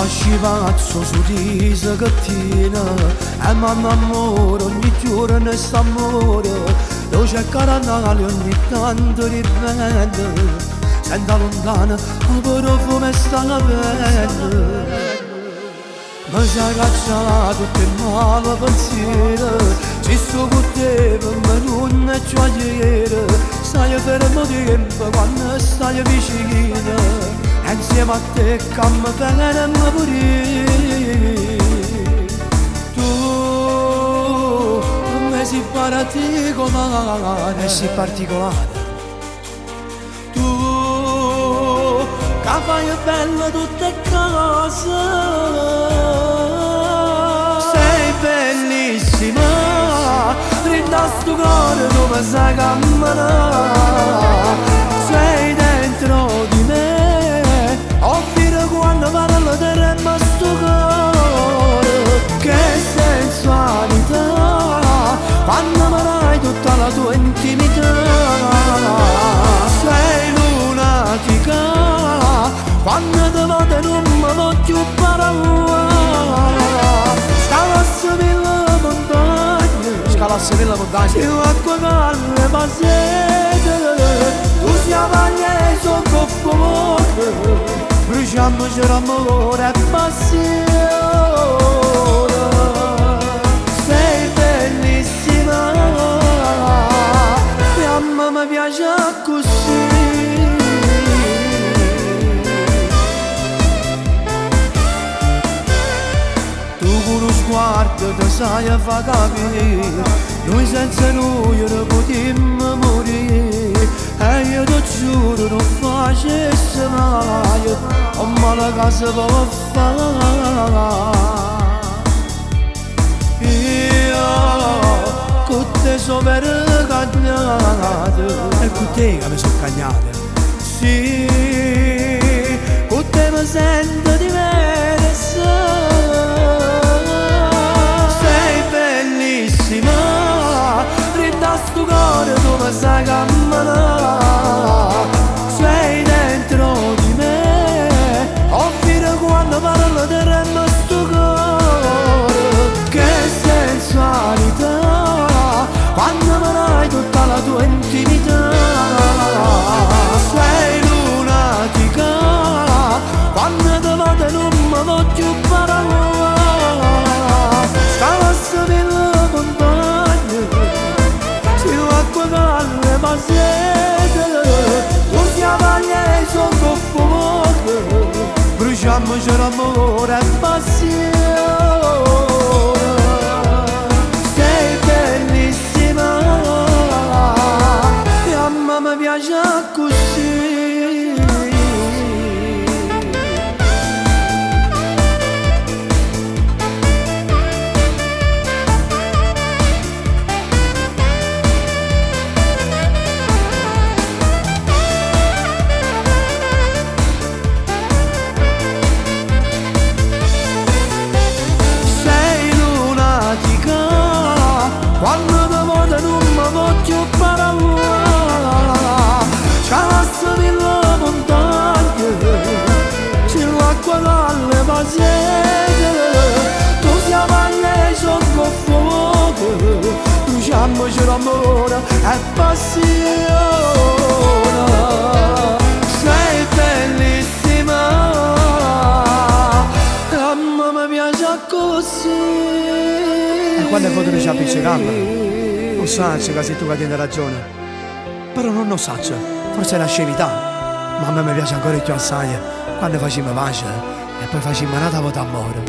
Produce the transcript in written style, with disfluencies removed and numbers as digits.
facci pazzo su di se cattina e mi innamoro ogni giorno e s'amore dove c'è caranale ogni tanto ripete senta lontana il profumo e sta la pelle mi sa cacciato che male pensiero ci sto con te per me non è gioiere stai fermo tempo quando stai vicino insieme a te che mi viene morire tu per me sei particolare sei particolare tu che fai belle tutte cose sei bellissima rinda sto cuore dove sai camminare sei dentro di me offrire quando parlo di remma sto cuore che sensualità quando mi dai tutta la tua intimità sei lunatica quando ti vedo non mi voglio parlare scalasse per la montagna se l'acqua calma ma sete tu siamo agnesi con fuoco bruciamoci l'amore e passione sei bellissima e a me mi piace così tu con lo sguardo ti sai a fa capire noi senza noi non potremmo morire e io ti giuro non facessi mai ho male casa può fare io con te sono vergognato e con te che mi sono cagnato sì con te mi sento diversa sei bellissima rinda sto cuore dove sai camminare sei dentro di me offrire quando parlo di remma sto cuore che sensualità quando mi dai tutta la tua intimità sei lunatica quando ti vedo non mi voglio parlare scalasse per la montagna se l'acqua calma ma sete tu siamo agnesi con fuoco bruciamoci l'amore e passione sei bellissima e a me mi piace così quando ti vedo non mi voglio parlare scalasse per la montagna c'è l'acqua calma ma sete tu siamo agnesi con fuoco bruciamoci l'amore e passione sei bellissima e a me mi piace così quando è venuto ci appiccicando non so che se tu che tieni ragione però non lo so forse è la scemità ma a me mi piace ancora più assai quando facciamo pace e poi facciamo una volta amore